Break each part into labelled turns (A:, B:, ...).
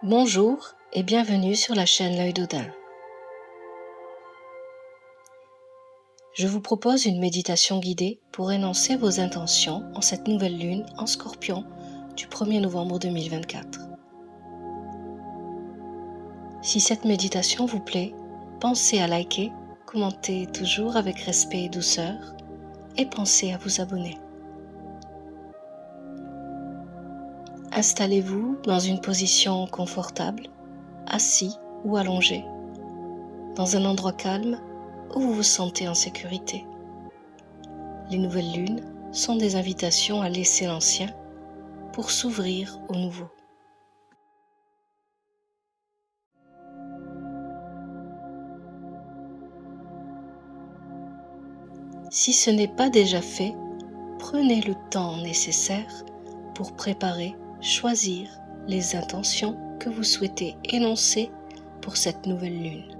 A: Bonjour et bienvenue sur la chaîne L'Œil d'Odin. Je vous propose une méditation guidée pour énoncer vos intentions en cette nouvelle lune en Scorpion du 1er novembre 2024. Si cette méditation vous plaît, pensez à liker, commenter toujours avec respect et douceur et pensez à vous abonner. Installez-vous dans une position confortable, assis ou allongé, dans un endroit calme où vous vous sentez en sécurité. Les nouvelles lunes sont des invitations à laisser l'ancien pour s'ouvrir au nouveau. Si ce n'est pas déjà fait, prenez le temps nécessaire pour préparer, choisir les intentions que vous souhaitez énoncer pour cette nouvelle lune.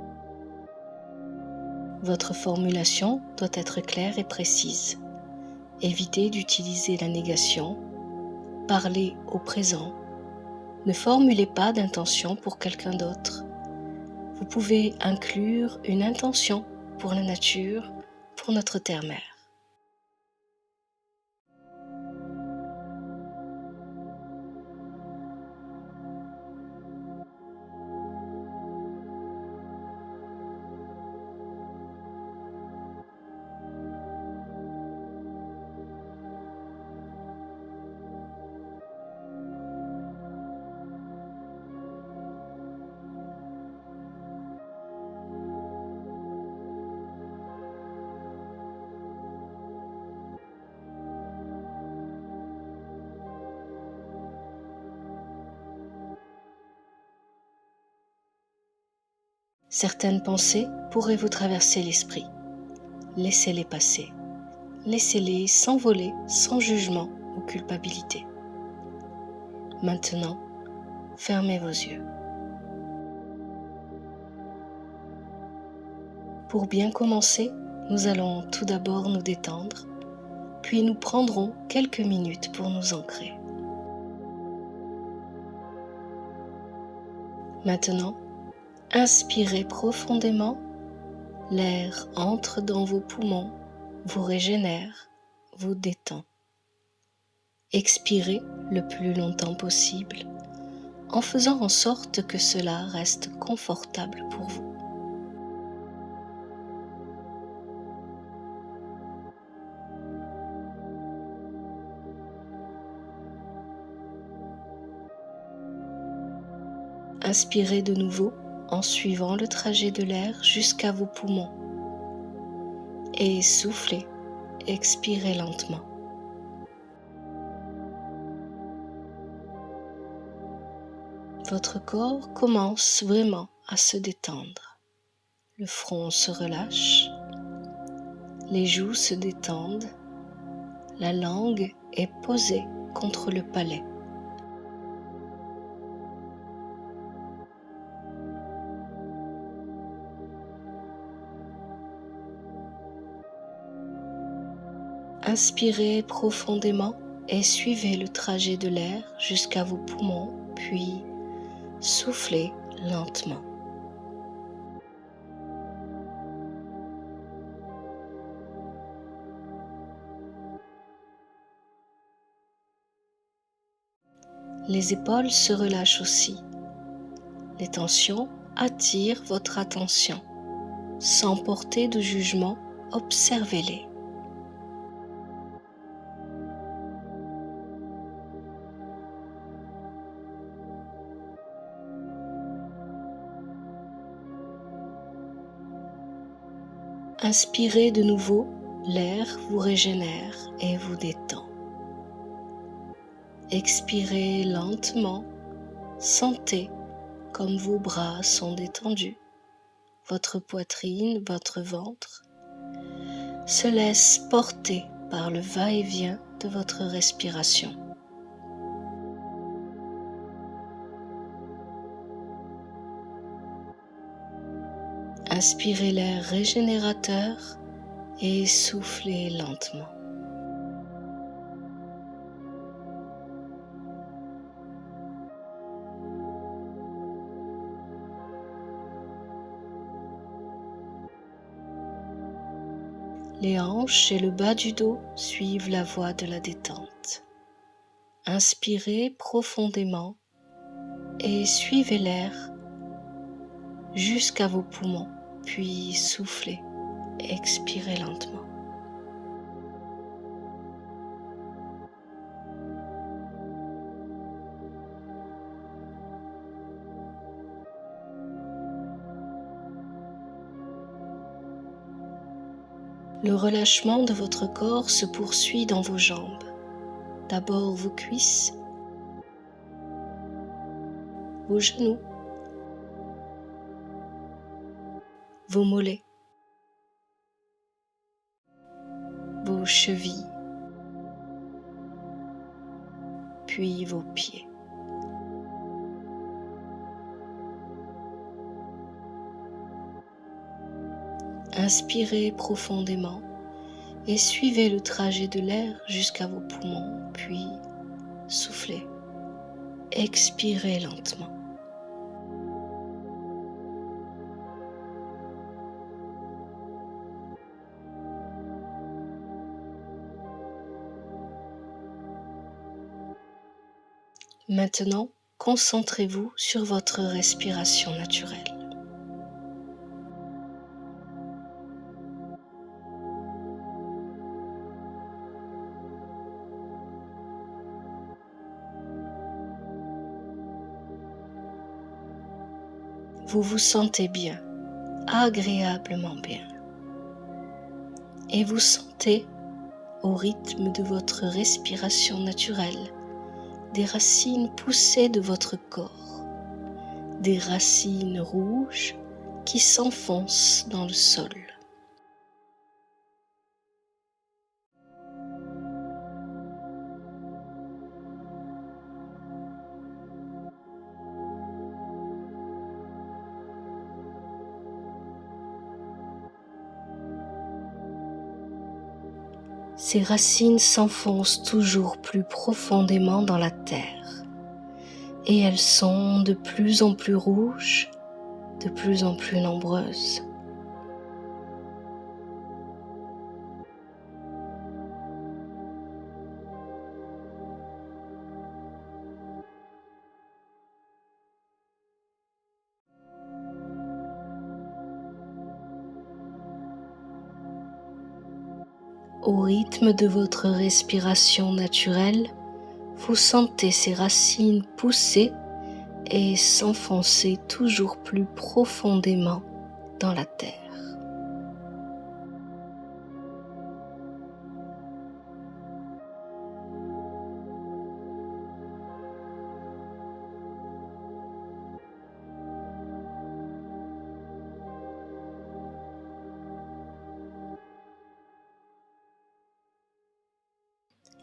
A: Votre formulation doit être claire et précise. Évitez d'utiliser la négation. Parlez au présent. Ne formulez pas d'intention pour quelqu'un d'autre. Vous pouvez inclure une intention pour la nature, pour notre terre-mère. Certaines pensées pourraient vous traverser l'esprit. Laissez-les passer. Laissez-les s'envoler sans jugement ou culpabilité. Maintenant, fermez vos yeux. Pour bien commencer, nous allons tout d'abord nous détendre, puis nous prendrons quelques minutes pour nous ancrer. Maintenant, inspirez profondément, l'air entre dans vos poumons, vous régénère, vous détend. Expirez le plus longtemps possible en faisant en sorte que cela reste confortable pour vous. Inspirez de nouveau en suivant le trajet de l'air jusqu'à vos poumons et soufflez, expirez lentement. Votre corps commence vraiment à se détendre. Le front se relâche, les joues se détendent, la langue est posée contre le palais. Inspirez profondément et suivez le trajet de l'air jusqu'à vos poumons, puis soufflez lentement. Les épaules se relâchent aussi. Les tensions attirent votre attention. Sans porter de jugement, observez-les. Inspirez de nouveau, l'air vous régénère et vous détend. Expirez lentement, sentez comme vos bras sont détendus, votre poitrine, votre ventre se laisse porter par le va-et-vient de votre respiration. Inspirez l'air régénérateur et soufflez lentement. Les hanches et le bas du dos suivent la voie de la détente. Inspirez profondément et suivez l'air jusqu'à vos poumons, puis soufflez, expirez lentement. Le relâchement de votre corps se poursuit dans vos jambes. D'abord vos cuisses, vos genoux, vos mollets, vos chevilles, puis vos pieds. Inspirez profondément et suivez le trajet de l'air jusqu'à vos poumons, puis soufflez. Expirez lentement. Maintenant, concentrez-vous sur votre respiration naturelle. Vous vous sentez bien, agréablement bien. Et vous sentez, au rythme de votre respiration naturelle, des racines pousser de votre corps, des racines rouges qui s'enfoncent dans le sol. Ces racines s'enfoncent toujours plus profondément dans la terre et elles sont de plus en plus rouges, de plus en plus nombreuses. Au rythme de votre respiration naturelle, vous sentez ces racines pousser et s'enfoncer toujours plus profondément dans la terre.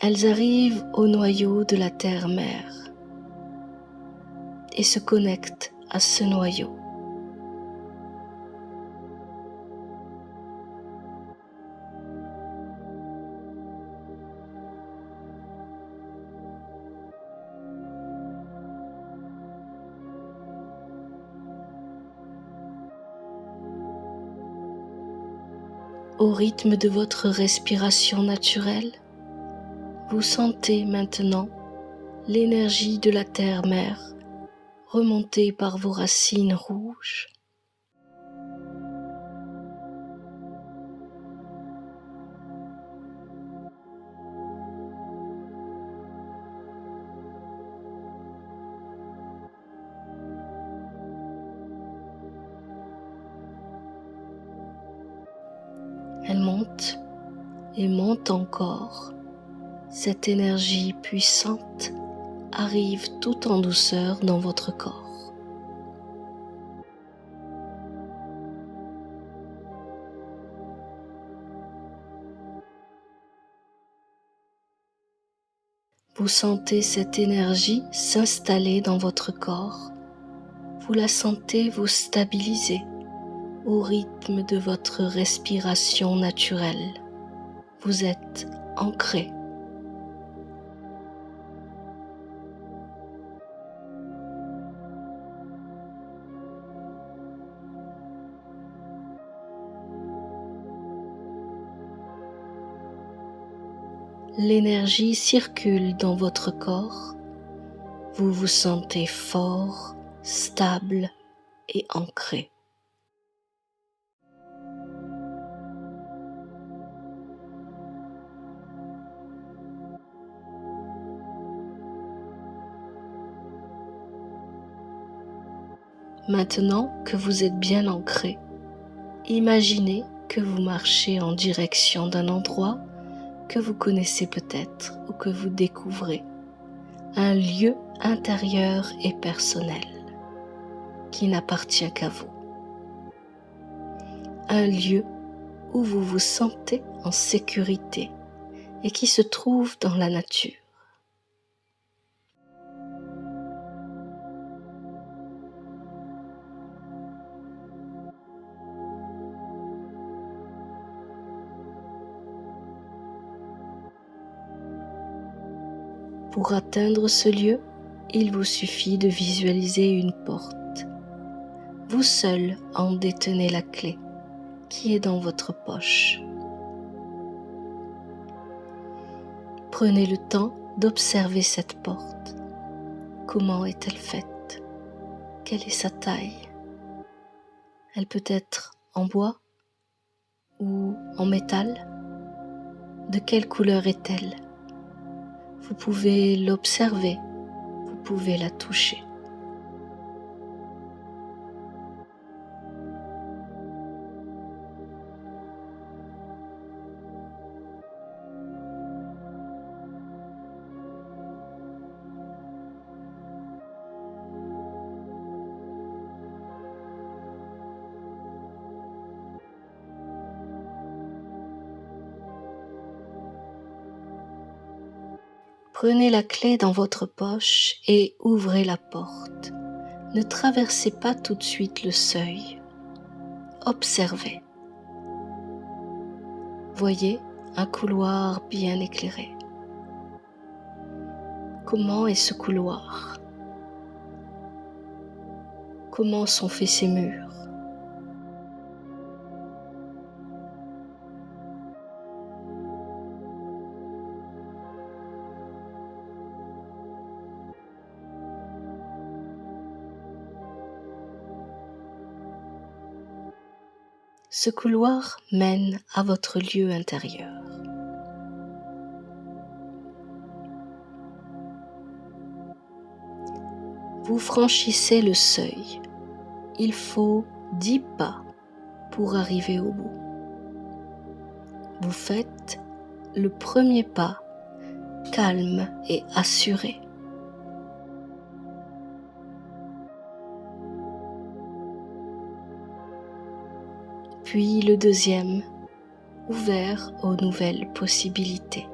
A: Elles arrivent au noyau de la terre-mère et se connectent à ce noyau. Au rythme de votre respiration naturelle, vous sentez maintenant l'énergie de la terre-mère remonter par vos racines rouges. Elle monte et monte encore. Cette énergie puissante arrive tout en douceur dans votre corps. Vous sentez cette énergie s'installer dans votre corps. Vous la sentez vous stabiliser au rythme de votre respiration naturelle. Vous êtes ancré. l'énergie circule dans votre corps, vous vous sentez fort, stable et ancré. Maintenant que vous êtes bien ancré, imaginez que vous marchez en direction d'un endroit que vous connaissez peut-être ou que vous découvrez, un lieu intérieur et personnel qui n'appartient qu'à vous. Un lieu où vous vous sentez en sécurité et qui se trouve dans la nature. Pour atteindre ce lieu, il vous suffit de visualiser une porte. Vous seul en détenez la clé, qui est dans votre poche. Prenez le temps d'observer cette porte. Comment est-elle faite? Quelle est sa taille? Elle peut être en bois ou en métal? De quelle couleur est-elle? Vous pouvez l'observer, vous pouvez la toucher. Prenez la clé dans votre poche et ouvrez la porte. Ne traversez pas tout de suite le seuil. Observez. Voyez un couloir bien éclairé. Comment est ce couloir? Comment sont faits ces murs? Ce couloir mène à votre lieu intérieur. Vous franchissez le seuil. Il faut 10 pas pour arriver au bout. Vous faites le premier pas calme et assuré. Puis le deuxième, ouvert aux nouvelles possibilités.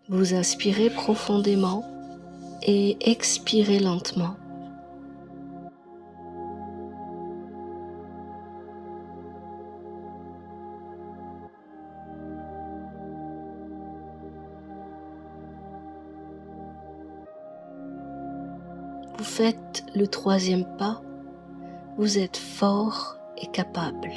A: Vous inspirez profondément et expirez lentement. Vous faites le troisième pas, vous êtes fort et capable.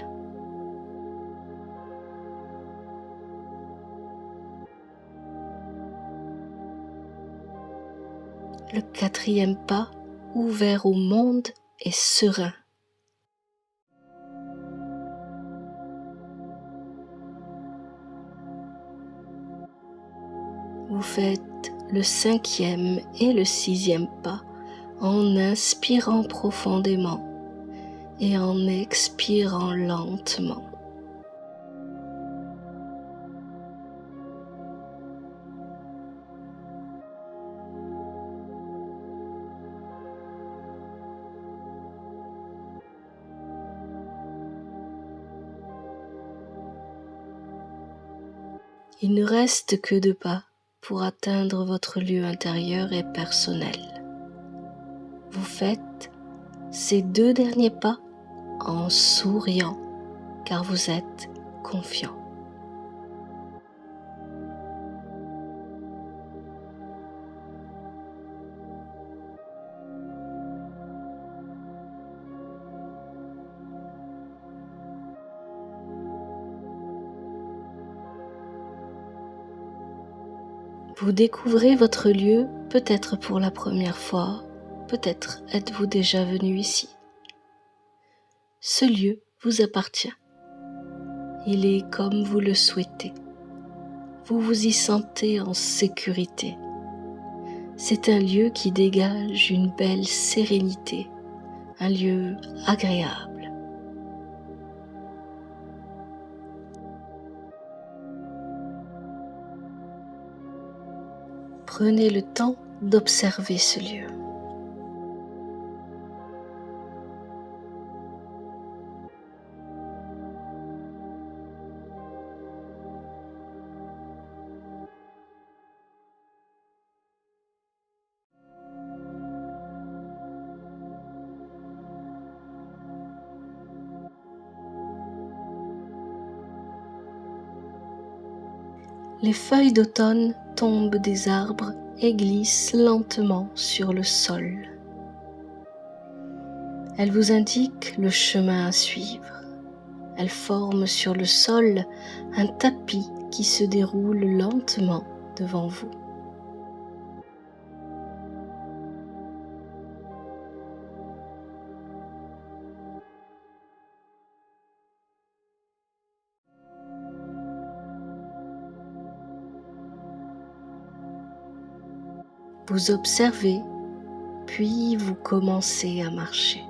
A: Le quatrième pas, ouvert au monde et serein. Vous faites le cinquième et le sixième pas en inspirant profondément et en expirant lentement. Il ne reste que 2 pas pour atteindre votre lieu intérieur et personnel. Vous faites ces 2 derniers pas en souriant car vous êtes confiant. Vous découvrez votre lieu peut-être pour la première fois, peut-être êtes-vous déjà venu ici. Ce lieu vous appartient. Il est comme vous le souhaitez. Vous vous y sentez en sécurité. C'est un lieu qui dégage une belle sérénité, un lieu agréable. Prenez le temps d'observer ce lieu. Les feuilles d'automne tombent des arbres et glissent lentement sur le sol. Elles vous indiquent le chemin à suivre. Elles forment sur le sol un tapis qui se déroule lentement devant vous. Vous observez, puis vous commencez à marcher.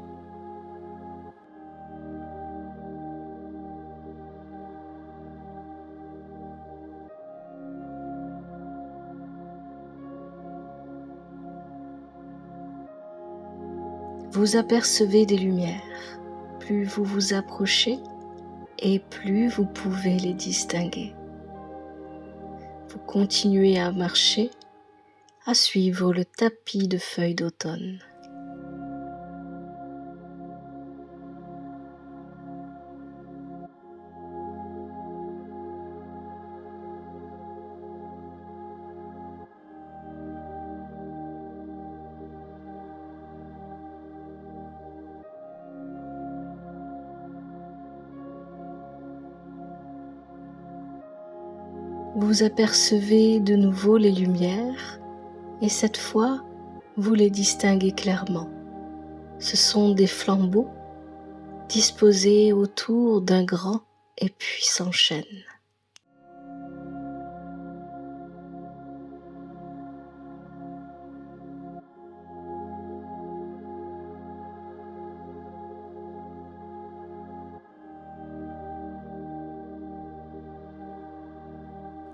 A: Vous apercevez des lumières. Plus vous vous approchez et plus vous pouvez les distinguer. Vous continuez à marcher, à suivre le tapis de feuilles d'automne. Vous apercevez de nouveau les lumières et cette fois, vous les distinguez clairement. Ce sont des flambeaux disposés autour d'un grand et puissant chêne.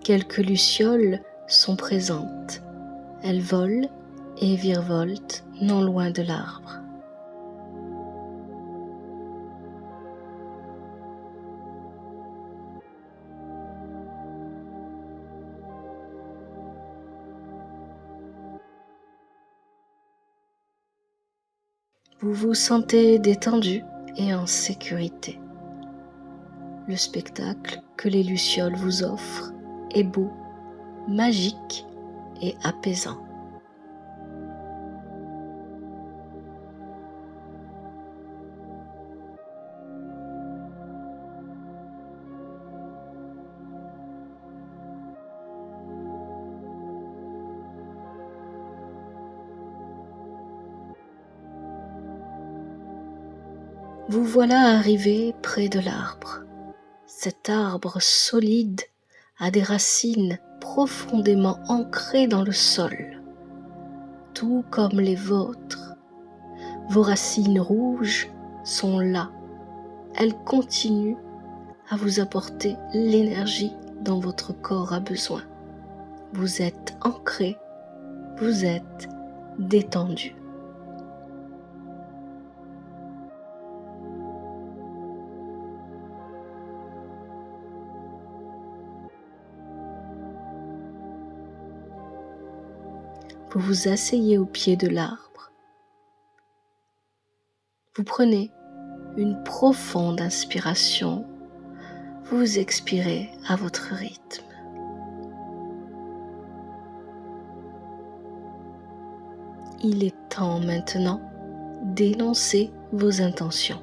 A: Quelques lucioles sont présentes. Elles volent et virevoltent non loin de l'arbre. Vous vous sentez détendu et en sécurité. Le spectacle que les lucioles vous offrent est beau, magique et apaisant. Vous voilà arrivé près de l'arbre. Cet arbre solide a des racines profondément ancrées dans le sol, tout comme les vôtres. Vos racines rouges sont là. Elles continuent à vous apporter l'énergie dont votre corps a besoin. Vous êtes ancré, vous êtes détendu. Vous vous asseyez au pied de l'arbre. Vous prenez une profonde inspiration. Vous expirez à votre rythme. Il est temps maintenant d'énoncer vos intentions.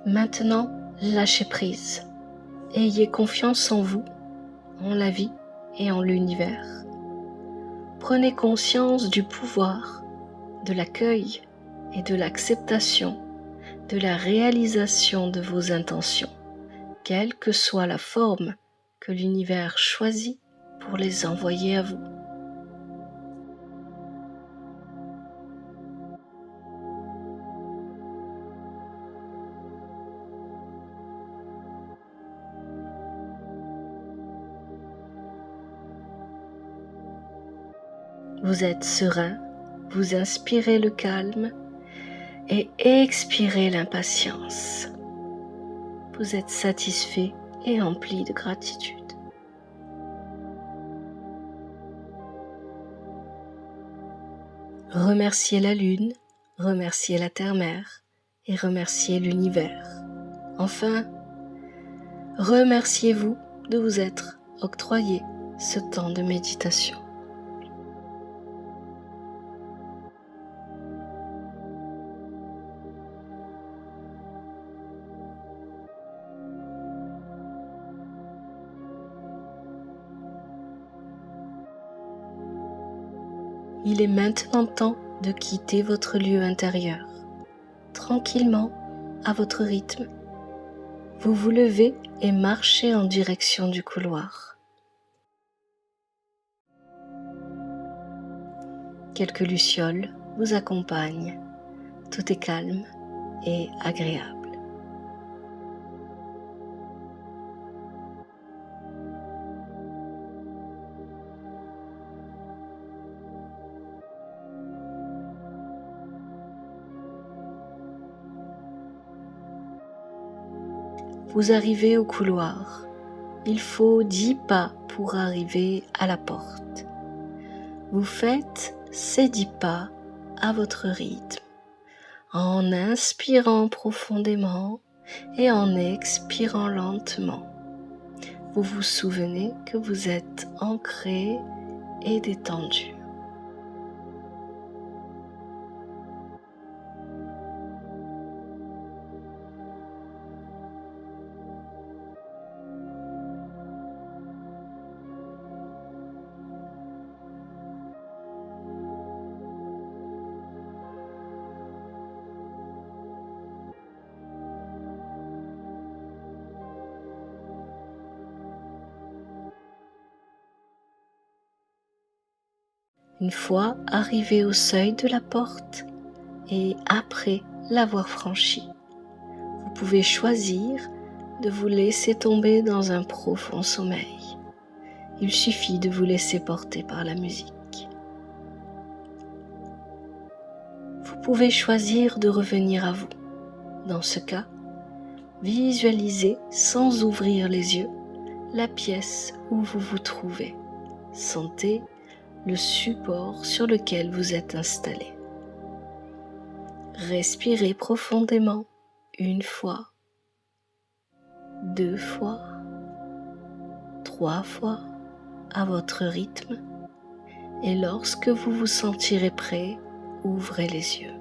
A: Maintenant, lâchez prise. Ayez confiance en vous, en la vie et en l'univers. Prenez conscience du pouvoir, de l'accueil et de l'acceptation, de la réalisation de vos intentions, quelle que soit la forme que l'univers choisit pour les envoyer à vous. Vous êtes serein, vous inspirez le calme et expirez l'impatience. Vous êtes satisfait et empli de gratitude. Remerciez la lune, remerciez la terre-mère et remerciez l'univers. Enfin, remerciez-vous de vous être octroyé ce temps de méditation. Il est maintenant temps de quitter votre lieu intérieur, tranquillement, à votre rythme. Vous vous levez et marchez en direction du couloir. Quelques lucioles vous accompagnent. Tout est calme et agréable. Vous arrivez au couloir. Il faut 10 pas pour arriver à la porte. Vous faites ces 10 pas à votre rythme, en inspirant profondément et en expirant lentement. Vous vous souvenez que vous êtes ancré et détendu. Une fois arrivé au seuil de la porte et après l'avoir franchi, vous pouvez choisir de vous laisser tomber dans un profond sommeil. Il suffit de vous laisser porter par la musique. Vous pouvez choisir de revenir à vous. Dans ce cas, visualisez sans ouvrir les yeux la pièce où vous vous trouvez. Sentez le support sur lequel vous êtes installé. Respirez profondément 1 fois, 2 fois, 3 fois à votre rythme et lorsque vous vous sentirez prêt, ouvrez les yeux.